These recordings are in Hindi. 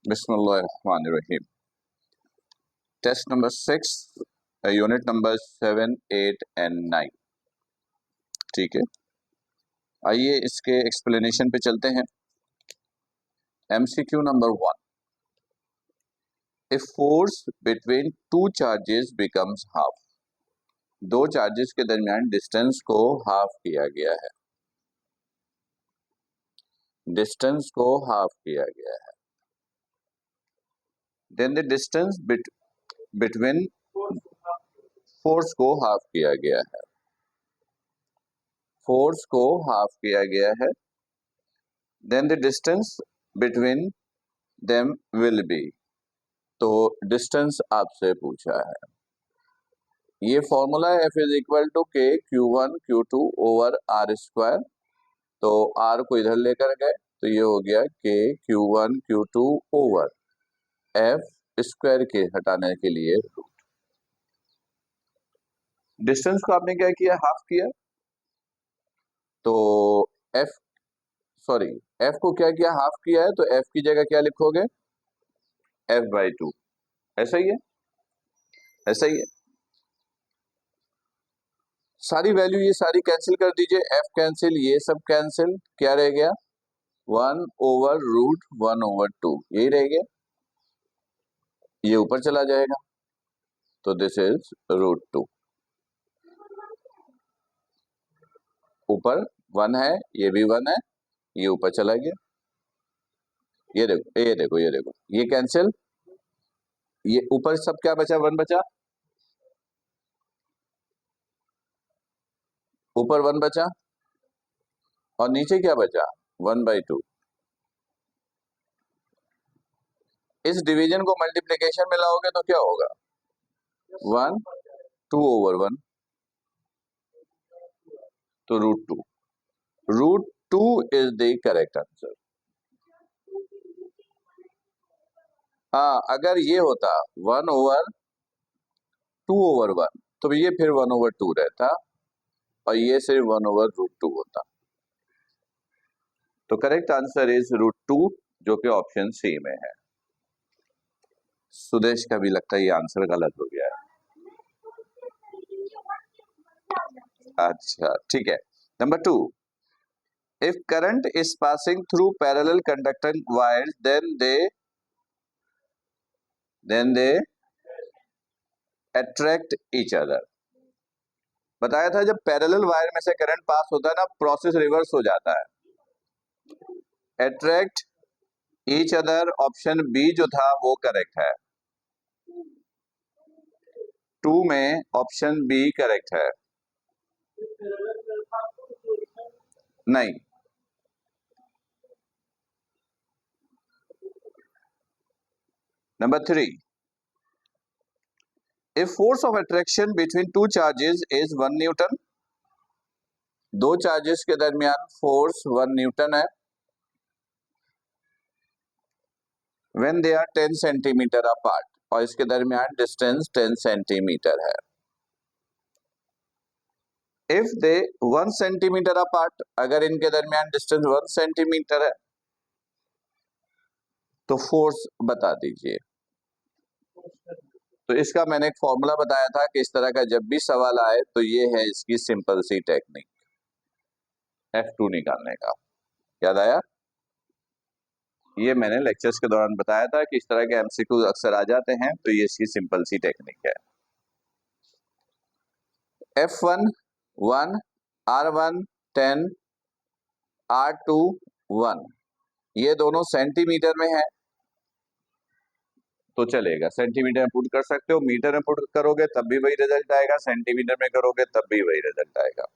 बिस्मिल्लाहिर्रहमानिर्रहीम। Test number 6, unit number 7, 8 and 9। ठीक है, आइए इसके एक्सप्लेनेशन पे चलते हैं। MCQ number 1, if force between two charges becomes half. दो चार्जेस के दरमियान डिस्टेंस को हाफ किया गया है। डिस्टेंस को हाफ किया गया है। Then the distance between force को हाफ किया गया है। फोर्स को हाफ किया गया है। Then the distance between them will be. तो डिस्टेंस आपसे पूछा है। ये फॉर्मूला है F is equal to k Q1 Q2 over r square. तो आर को इधर लेकर गए तो ये हो गया के Q1 Q2 over F square के हटाने के लिए रूट। डिस्टेंस को आपने क्या किया, हाफ किया। तो F को क्या किया, हाफ किया है। तो F की जगह क्या लिखोगे, F/2। ऐसा ही है, ऐसा ही है। सारी वैल्यू ये सारी कैंसिल कर दीजिए। F कैंसिल, ये सब कैंसिल, क्या रह गया 1/√1/2, यही रह गया। ये ऊपर चला जाएगा तो दिस इज √2। ऊपर 1 है, ये भी 1 है, ये ऊपर चला गया। ये देखो, ये देखो, ये देखो, ये कैंसिल, ये ऊपर सब क्या बचा, 1 बचा। ऊपर 1 बचा और नीचे क्या बचा, 1/2। इस डिवीजन को मल्टीप्लीकेशन में लाओगे तो क्या होगा, 1 2/1। तो √2 इज द करेक्ट आंसर। हाँ, अगर ये होता 1/2/1 तो ये फिर 1/2 रहता और ये सिर्फ 1/√2 होता। तो करेक्ट आंसर इज √2, जो कि ऑप्शन सी में है। सुदेश का भी लगता है ये आंसर गलत हो गया है। अच्छा, ठीक है। Number 2, if current is passing through parallel conducting wires then they attract each other. बताया था जब पैरेलल वायर में से करंट पास होता है ना, प्रोसेस रिवर्स हो जाता है। Attract each other, option B जो था वो करेक्ट है। 2 में ऑप्शन बी करेक्ट है। नहीं, number 3, if force of attraction between two charges is 1 newton. दो चार्जेस के दरमियान फोर्स 1 न्यूटन है। When they are 10 centimetre apart, और इसके दरमियान डिस्टेंस 10 सेंटीमीटर है। इफ दे 1 सेंटीमीटर अपार्ट, अगर इनके दरमियान डिस्टेंस 1 सेंटीमीटर है तो फोर्स बता दीजिए। तो इसका मैंने एक फॉर्मूला बताया था कि इस तरह का जब भी सवाल आए तो ये है इसकी सिंपल सी टेक्निक, F2 निकालने का। याद आया? ये मैंने लेक्चर्स के दौरान बताया था कि इस तरह के एमसीक्यू अक्सर आ जाते हैं, तो ये इसकी सिंपल सी टेक्निक है। F1 1, R1 10, R2 1, ये दोनों सेंटीमीटर में है तो चलेगा, सेंटीमीटर में पुट कर सकते हो। मीटर में पुट करोगे तब भी वही रिजल्ट आएगा, सेंटीमीटर में करोगे तब भी वही रिजल्ट आएगा।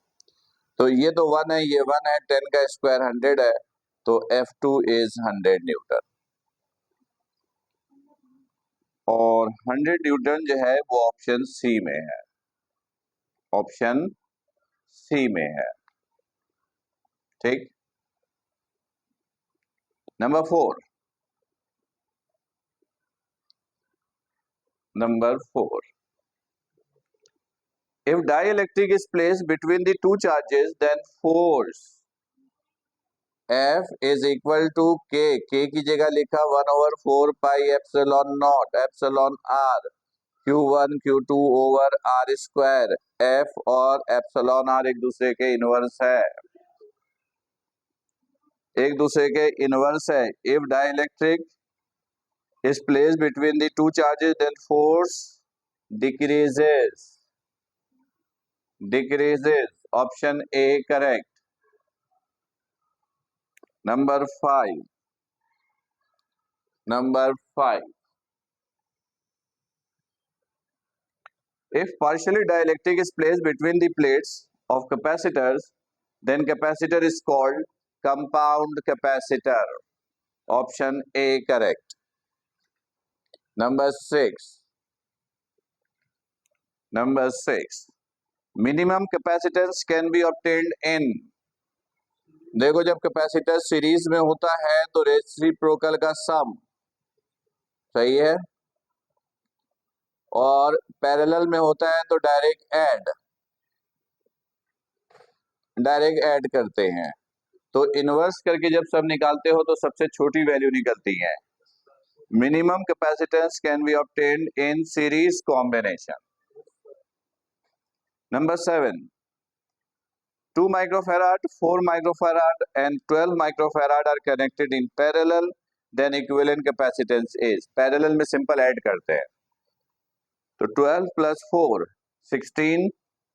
तो ये तो 1 है, ये 1 है, 10 का स्क्वायर 100 है, तो F2 इज 100 न्यूटन। और 100 न्यूटन जो है वो ऑप्शन सी में है, ऑप्शन सी में है। ठीक। Number 4, if dielectric is placed between the two charges then force F is equal to k की जगह लिखा 1/4 pi epsilon r Q1 Q2 over r square. F और एप्सिलॉन आर एक दूसरे के इनवर्स है, एक दूसरे के इनवर्स है। If dielectric is placed between the two charges, then force decreases. Option A correct. Number 5. If partially dielectric is placed between the plates of capacitors, then capacitor is called compound capacitor. Option A correct. Number 6. Minimum capacitance can be obtained in। देखो, जब कैपेसिटर सीरीज में होता है तो रेसिप्रोकल का सम सही है, और पैरेलल में होता है तो डायरेक्ट ऐड करते हैं। तो इनवर्स करके जब सब निकालते हो तो सबसे छोटी वैल्यू निकलती है। Minimum capacitance can be obtained in series combination. Number 7, 2 microfarad, 4 microfarad and 12 microfarad are connected in parallel, then equivalent capacitance is। Parallel में सिंपल ऐड करते हैं तो 12 प्लस 4 16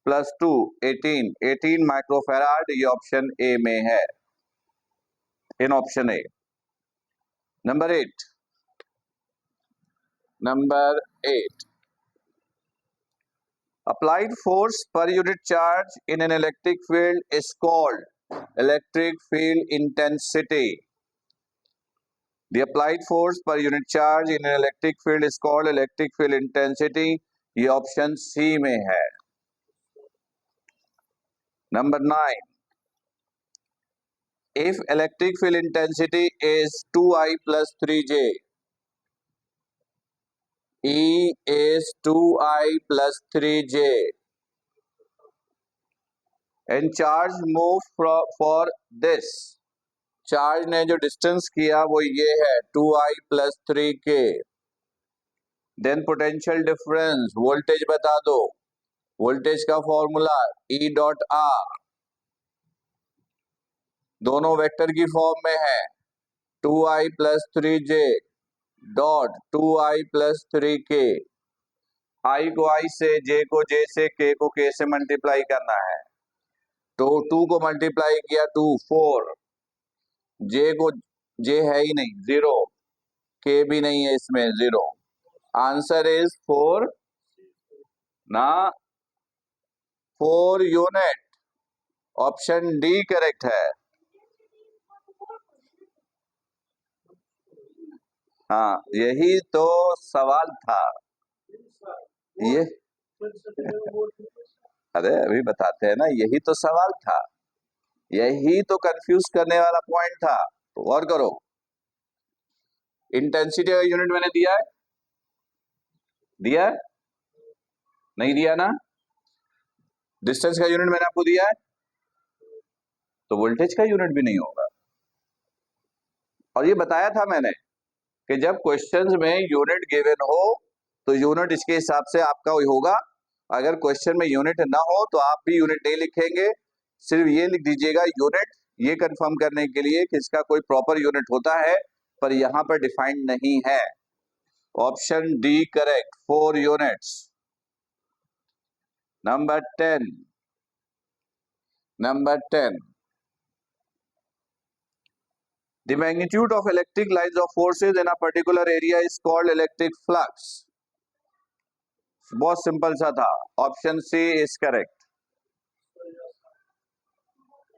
प्लस 2 18 माइक्रोफैराड, ये ऑप्शन ए में है, इन option A. Number 8 applied force per unit charge in an electric field is called electric field intensity। The applied force per unit charge in an electric field is called electric field intensity, ये ऑप्शन सी में है। Number 9, if electric field intensity is 2I plus 3J, E is 2I plus 3J and charge move for this, charge ने जो डिस्टेंस किया वो ये है 2I plus 3K, then potential difference, voltage बता दो, वोल्टेज का फॉर्मूला E डॉट आर, दोनों वेक्टर की फॉर्म में है 2I plus 3J dot 2I plus 3K। I को I से, J को J से, K को K से मल्टीप्लाई करना है, तो 2 को मल्टीप्लाई किया 2 4, J को J है ही नहीं 0, K भी नहीं है इसमें 0, आंसर इज 4 ना, 4 यूनिट। ऑप्शन डी करेक्ट है। हाँ, यही तो सवाल था ये। अरे अभी बताते हैं ना, यही तो सवाल था, यही तो कंफ्यूज करने वाला पॉइंट था। तो गौर करो, इंटेंसिटी का यूनिट मैंने दिया है, नहीं दिया ना, डिस्टेंस का यूनिट मैंने आपको दिया है, तो वोल्टेज का यूनिट भी नहीं होगा। और ये बताया था मैंने कि जब क्वेश्चंस में यूनिट गिवन हो तो यूनिट इसके हिसाब से आपका होगा, अगर क्वेश्चन में यूनिट ना हो तो आप भी यूनिट नहीं लिखेंगे, सिर्फ ये लिख दीजिएगा यूनिट, ये कंफर्म करने के लिए कि इसका कोई प्रॉपर यूनिट होता है, पर यहां पर डिफाइंड नहीं है। Option D correct, 4 units. Number 10, the magnitude of electric lines of forces in a particular area is called electric flux। बहुत सिंपल सा था, ऑप्शन सी इज करेक्ट।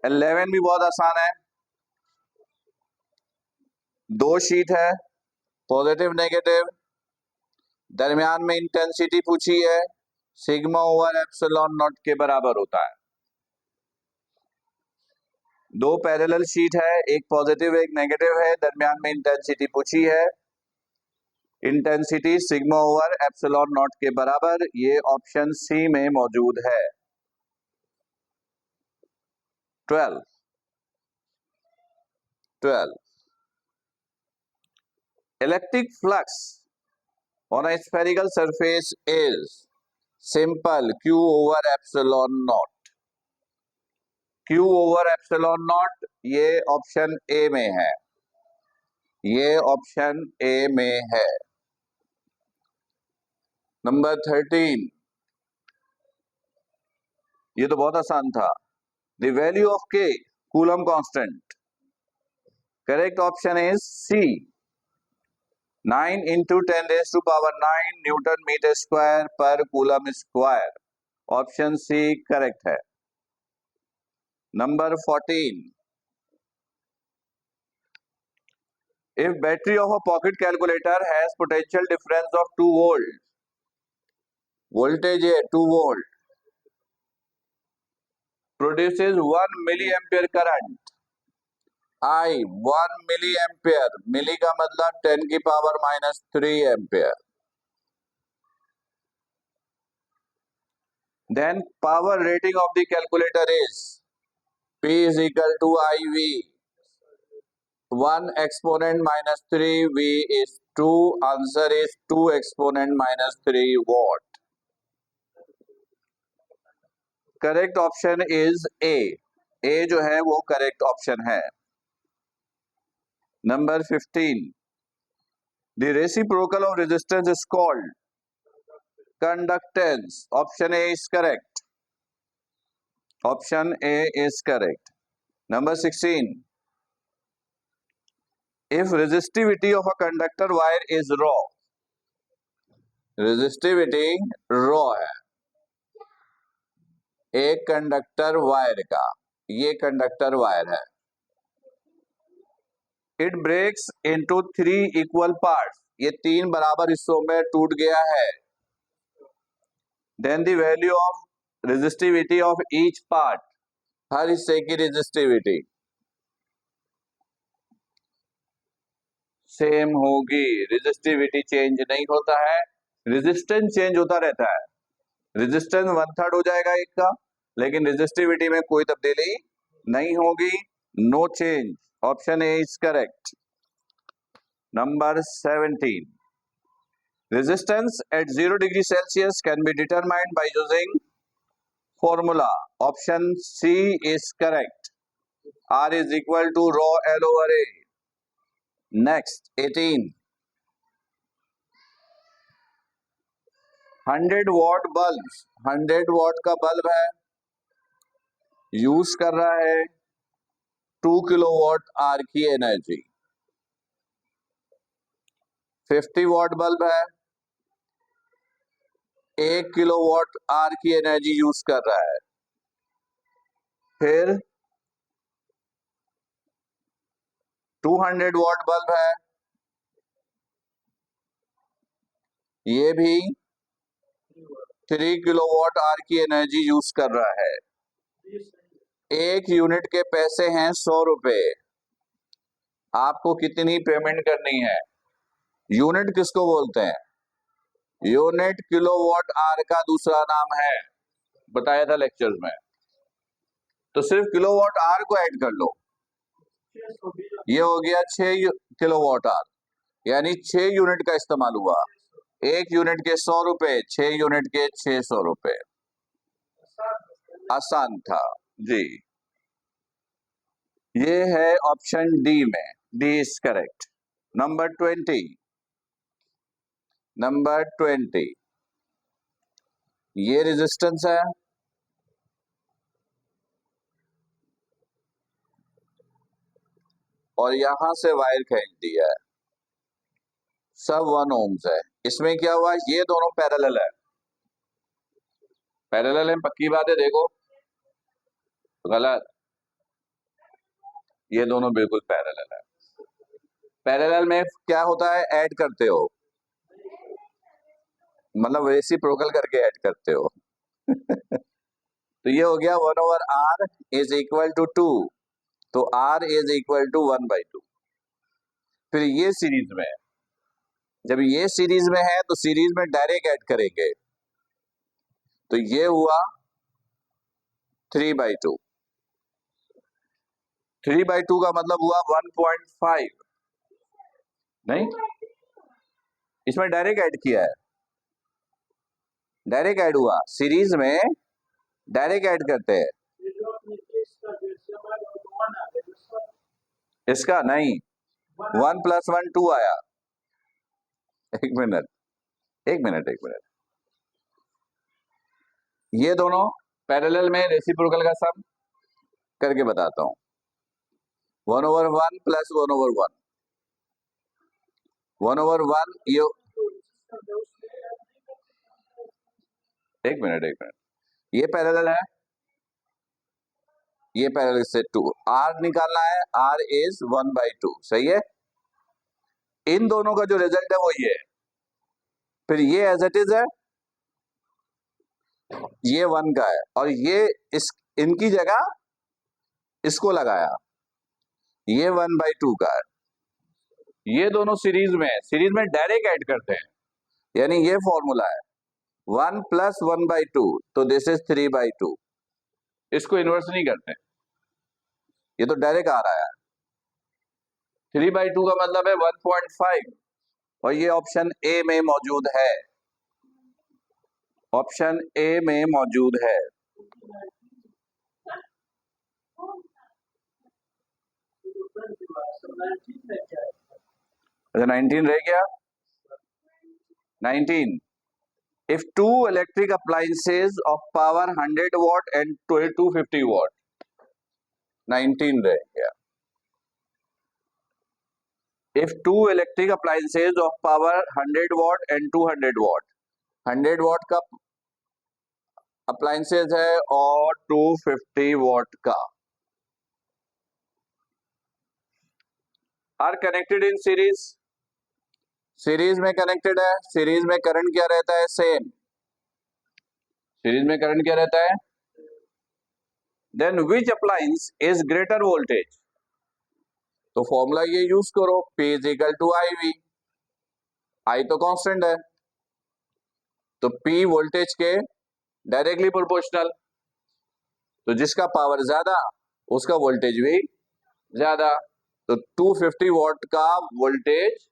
11 भी बहुत आसान है, 2 शीट है, पॉजिटिव नेगेटिव, दरमियान में इंटेंसिटी पूछी है, सिग्मा ओवर एप्सिलॉन नॉट के बराबर होता है। 2 पैरेलल शीट है, एक पॉजिटिव एक नेगेटिव है, दरमियान में इंटेंसिटी पूछी है, intensity sigma over epsilon not के बराबर, ये ऑप्शन सी में मौजूद है। 12, 12. Electric flux on a spherical surface is simple Q over epsilon naught. Q over epsilon naught ये ऑप्शन ए में है, ये ऑप्शन ए में है। नंबर 13, ये तो बहुत आसान था। The value of K coulomb constant, correct option is C, 9 into 10⁻⁹ newton metre square पर coulomb square. Option C correct है। Number 14, if battery of a pocket calculator has potential difference of 2 volt, voltage है 2 volt, produces 1 milliampere current, I 1 milliampere, milli का मतलब 10⁻³ ampere, then power rating of the calculator is P is equal to IV, 1 exponent minus 3, V is 2, answer is 2 exponent minus 3 watt. Correct option is A, A जो है वो करेक्ट ऑप्शन है। Number 15, the reciprocal of resistance is called conductance. Option A is correct, option A is correct. Number 16, if resistivity of a conductor wire is rho, resistivity rho है एक कंडक्टर वायर का, ये कंडक्टर वायर है, it breaks into 3 equal parts, ये 3 बराबर हिस्सों में टूट गया है, then the value of resistivity of each part, हर हिस्से की रेजिस्टिविटी सेम होगी, रेजिस्टिविटी चेंज नहीं होता है, रेजिस्टेंस चेंज होता रहता है, रेजिस्टेंस 1/3 हो जाएगा एक का, लेकिन रेजिस्टिविटी में कोई तब्दीली नहीं होगी, no change. Option A is correct. Number 17, resistance at 0 degree Celsius can be determined by using formula. Option C is correct. R is equal to rho L over A. Next, 18, 100 watt bulb, 100 watt का बल्ब है, यूज कर रहा है 2 किलोवाट आर की एनर्जी। 50 वाट बल्ब है, 1 किलोवाट आर की एनर्जी यूज कर रहा है। फिर 200 वाट बल्ब है, ये भी 3 किलोवाट आर की एनर्जी यूज कर रहा है। एक यूनिट के पैसे हैं 100 रुपए, आपको कितनी पेमेंट करनी है? यूनिट किसको बोलते हैं? यूनिट किलोवाट आर का दूसरा नाम है, बताया था लेक्चर्स में। तो सिर्फ किलोवाट आर को ऐड कर लो, ये हो गया 6 किलोवाट आर, यानी 6 यूनिट का इस्तेमाल हुआ। एक यूनिट के 100 रुपए, 6 यूनिट के 600 रुपए। आसान था जी। ये है ऑप्शन डी में, D is correct. Number 20, number 20, ये रेजिस्टेंस है, और यहां से वायर खींच दिया है, सब 1 ओम्स है। इसमें क्या हुआ, ये दोनों पैरेलल है, पैरेलल है, पक्की बात है। देखो गलत, ये दोनों बिल्कुल पैरेलल है। पैरेलल में क्या होता है, ऐड करते हो, मतलब रेसिप्रोकल करके ऐड करते हो। तो ये हो गया 1/r इज इक्वल टू 2, तो r इज इक्वल टू 1/2। फिर ये सीरीज में है, जब ये सीरीज में है तो सीरीज में डायरेक्ट ऐड करेंगे, तो ये हुआ 3/2। 3/2 का मतलब हुआ 1.5, नहीं, इसमें डायरेक्ट ऐड किया है, डायरेक्ट ऐड हुआ, सीरीज में डायरेक्ट ऐड करते हैं। इसका नहीं, 1 + 1 2 आया। एक मिनट, एक मिनट, एक मिनट, ये दोनों पैरेलल में रेसिप्रोकल का सम करके बताता हूं। 1/1 + 1/1, 1/1 ये, एक मिनट, एक मिनट, ये पैरेलल है, ये पैरेलल से 2, r निकालना है, r इज 1/2, सही है। इन दोनों का जो रिजल्ट है वो ये है, फिर ये एज इट इज है, ये 1 का है, और ये इस इनकी जगह इसको लगाया, ये 1/2 का है। ये दोनों सीरीज में है, सीरीज में डायरेक्ट ऐड करते हैं, यानी ये फॉर्मूला है 1 + 1/2, तो दिस इज 3/2। इसको इन्वर्स नहीं करते, ये तो डायरेक्ट आ रहा है। 3/2 का मतलब है 1.5, और ये ऑप्शन ए में मौजूद है, ऑप्शन ए में मौजूद है। अच्छा, 19 रह गया। 19, if two electric appliances of power 100 watt and 250 watt, 19 रह गया। if two electric appliances of power 100 watt and 200 watt, 100 watt का अप्लायंसेज है और 250 watt का, are connected in series, series में कनेक्टेड है, सीरीज में करंट क्या रहता है, सेम, सीरीज में करंट क्या रहता है, then which appliance is greater voltage, तो फॉर्मूला ये यूज करो, P = IV, I तो कांस्टेंट है, तो P वोल्टेज के डायरेक्टली प्रोपोर्शनल, तो जिसका पावर ज्यादा उसका वोल्टेज भी ज्यादा, तो 250 वॉट का वोल्टेज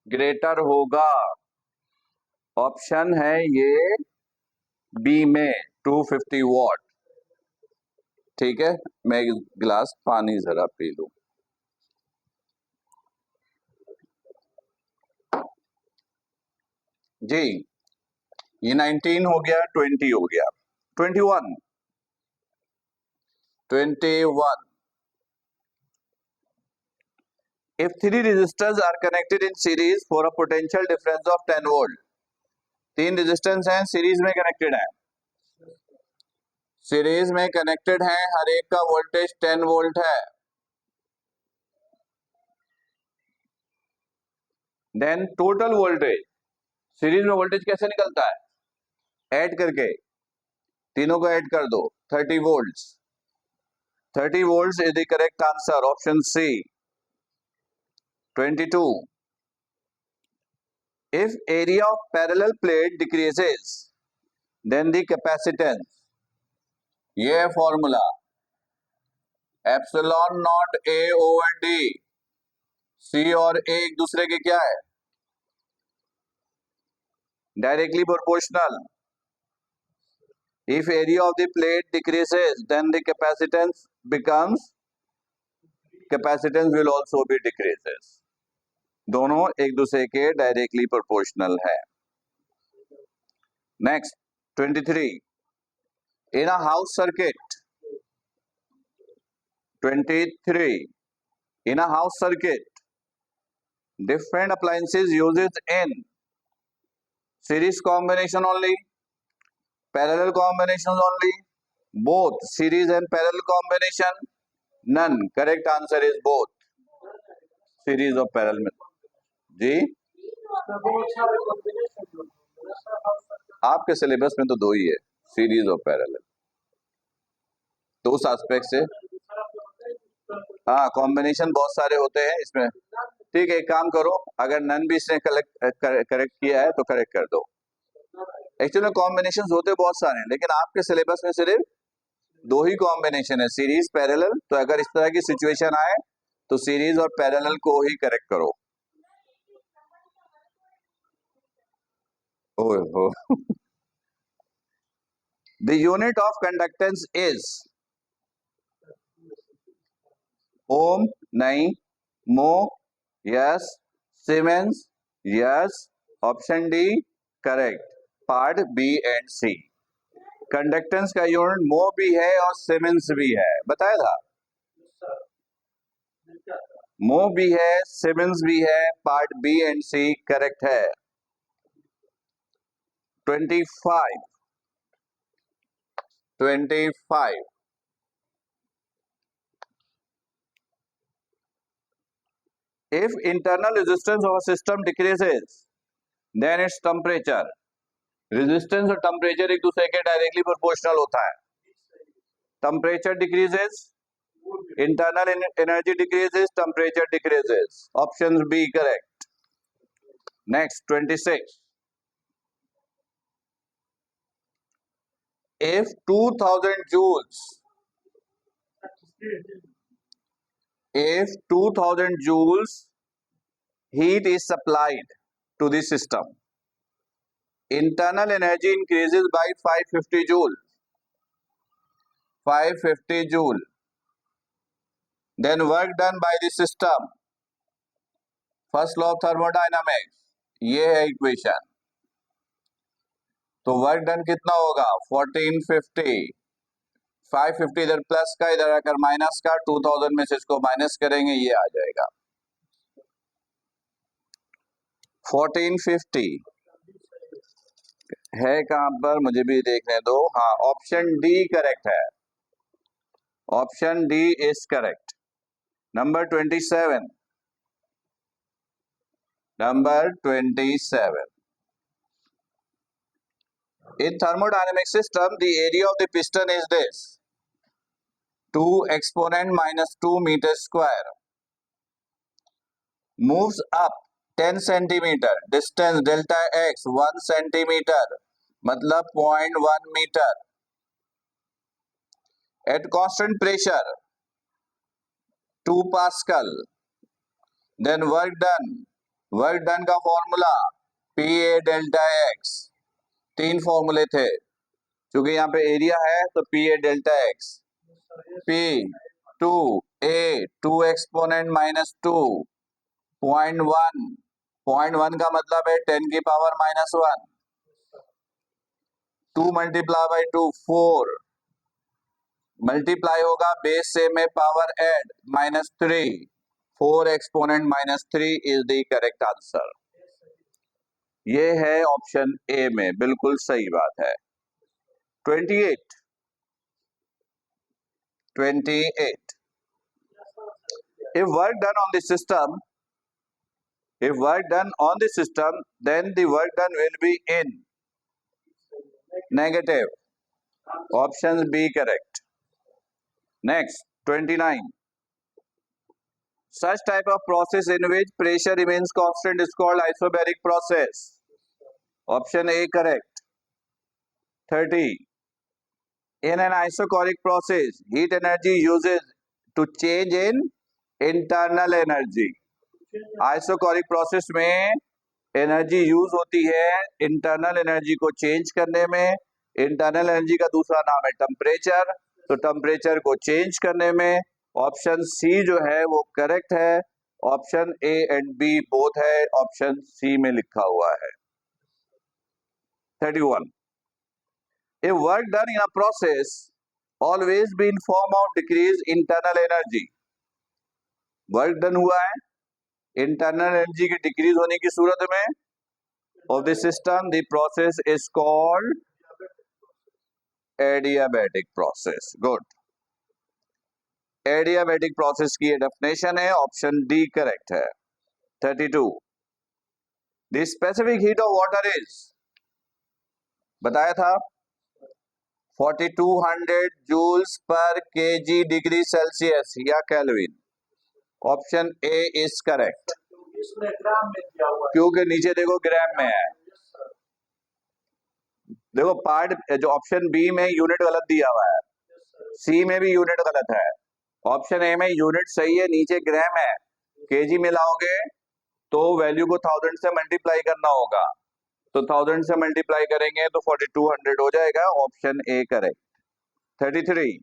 ग्रेटर होगा, ऑप्शन है ये बी में 250 वॉट। ठीक है, मैं एक गिलास पानी जरा पी लूं। जी, ये 19 हो गया, 20 हो गया, 21, 21, if three resistors are connected in series for a potential difference of 10 volt, तीन रेजिस्टेंस हैं, सीरीज में कनेक्टेड है, सीरीज में कनेक्टेड है, हर एक का वोल्टेज 10 वोल्ट है, देन टोटल वोल्टेज, सीरीज में वोल्टेज कैसे निकलता है, ऐड करके, तीनों को ऐड कर दो, 30 volts, 30 volts is the correct answer, option C. 22, if area of parallel plate decreases then the capacitance, ये है formula, epsilon not A over D, C और A एक दूसरे के क्या है, directly proportional, if area of the plate decreases then the capacitance becomes, capacitance will also be decreases, दोनों एक दूसरे के डायरेक्टली प्रोपोर्शनल है। Next 23, in a house circuit, 23, in a house circuit different appliances uses in series combination only, parallel combinations only, both series and parallel combination, none, correct answer is both, series of parallel। जी, आपके सिलेबस में तो दो ही है, सीरीज और पैरेलल, तो उस एस्पेक्ट से हाँ कॉम्बिनेशन बहुत सारे होते हैं इसमें। ठीक है, एक काम करो, अगर नन भी इसने करेक्ट किया है तो करेक्ट कर दो, एक्चुअली कॉम्बिनेशन होते बहुत सारे हैं, लेकिन आपके सिलेबस में सिर्फ दो ही कॉम्बिनेशन है, सीरीज पैरेलल। तो अगर इस तरह की सिचुएशन आए तो सीरीज और पैरेलल को ही करेक्ट करो। ओए हो the unit of conductance is ohm नहीं, mho yes, siemens yes, option D correct, part B and C. Conductance का यूनिट मो भी है और सीमेंस भी है, बताया था। मो भी है, सीमेंस भी है, part B and C correct है। 25 if internal resistance of a system decreases then its temperature, resistance और टेम्परेचर एक दूसरे के डायरेक्टली प्रोपोर्शनल होता है। Temperature decreases, internal energy decreases, temperature decreases, option B correct. Next 26 if 2000 joules if 2000 joules heat is supplied to the system, internal energy increases by 550 joule, 550 joule, then work done by the system, first law of thermodynamics, ये है इक्वेशन। तो वर्क डन कितना होगा 1450, 550 इधर प्लस का, इधर आकर माइनस का, 2000 में से इसको माइनस करेंगे, ये आ जाएगा 1450 है कहां पर, मुझे भी देखने दो। हाँ, ऑप्शन डी करेक्ट है, option D is correct. Number 27, number 27 in thermodynamic system the area of the piston is this 2 exponent minus 2 meter square, moves up 10 centimeter, distance delta x 1 centimeter मतलब 0.1 meter, at constant pressure 2 pascal, then work done का फॉर्मूला Pa delta x, तीन फॉर्मूले थे, क्योंकि यहाँ पे एरिया है तो Pa delta x, P 2 A 2 exponent minus 2 0.1 का मतलब है 10 की power minus 1, 2 multiply by 2 4, multiply होगा बेस से में power add -3, 4 exponent -3 is the correct answer. ये है ऑप्शन ए में, बिल्कुल सही बात है। 28 if work done on the system then the work done will be in negative, option B correct। Next 29 such type of process in which pressure remains constant is called isobaric process, option A correct। 30 in an isochoric process heat energy uses to change in internal energy, isochoric process में एनर्जी यूज होती है इंटरनल एनर्जी को चेंज करने में। इंटरनल एनर्जी का दूसरा नाम है टेम्परेचर, तो टेम्परेचर को चेंज करने में ऑप्शन सी जो है वो करेक्ट है। Option A and B both है, ऑप्शन सी में लिखा हुआ है। 31 A work done in a process always be in form of decrease internal energy, work done हुआ है इंटरनल एनर्जी की डिक्रीज होने की सूरत में of the system, the process is called adiabatic process. Good, adiabatic process की डेफिनेशन है, ऑप्शन डी करेक्ट है। 32 the specific heat of water is, बताया था 4200 जूल्स पर केजी डिग्री सेल्सियस या kelvin, option A is correct, क्योंकि नीचे देखो ग्राम में है। देखो पार्ट जो ऑप्शन बी में यूनिट गलत दिया हुआ है, सी में भी यूनिट गलत है। ऑप्शन ए में यूनिट सही है, नीचे ग्राम है, केजी में लाओगे तो वैल्यू को 1000 से मल्टीप्लाई करना होगा, तो 1000 से मल्टीप्लाई करेंगे तो 4200 हो जाएगा। Option A correct. 33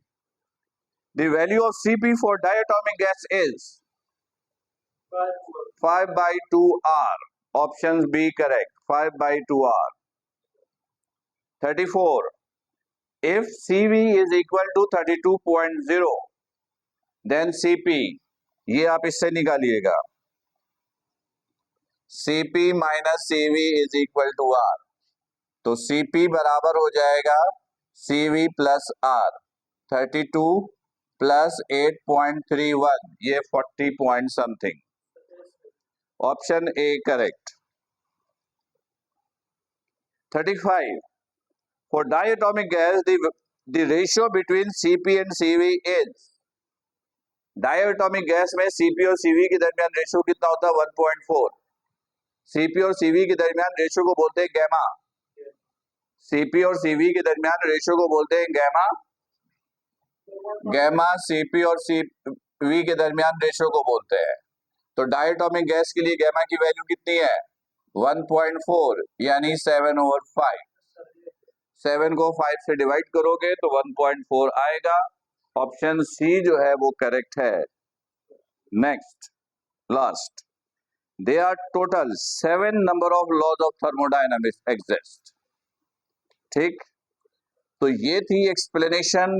the value of Cp for diatomic gas is 5/2 R। Option B correct, 5/2 R। 34 if Cv is equal to 32.0 then Cp, ये आप इससे निकालिएगा, Cp minus Cv is equal to R, तो Cp बराबर हो जाएगा Cv प्लस R। 32 प्लस 8.31, ये 40 point something. Option A correct. 35 for diatomic gas the ratio between Cp and Cv is, diatomic gas में Cp और Cv के दरमियान रेशियो कितना होता है? 1.4। Cp और Cv के दरमियान रेशियो को बोलते हैं गैमा। Cp और Cv के दरमियान रेशियो को बोलते हैं गैमा। गैमा Cp और Cv के दरमियान रेशियो को बोलते हैं। तो डायटोमिक गैस के लिए गैमा की वैल्यू कितनी है? 1.4 यानी 7/5। 7 को 5 से डिवाइड करोगे तो 1.4 आएगा। ऑप्शन सी जो है वो करेक्ट है। Next last, there are total 7 number of laws of thermodynamics exist। ठीक, तो ये थी explanation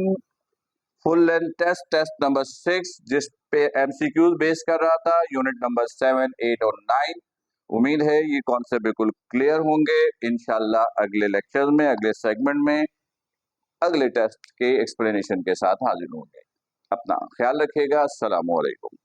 full length test number 6, जिस पे एमसीक्यूज बेस कर रहा था, यूनिट नंबर 7, 8 और 9। उम्मीद है ये कॉन्सेप्ट बिल्कुल क्लियर होंगे। इंशाल्लाह अगले लेक्चर में, अगले सेगमेंट में, अगले टेस्ट के एक्सप्लेनेशन के साथ हाजिर होंगे। अपना ख्याल रखिएगा। अस्सलाम वालेकुम।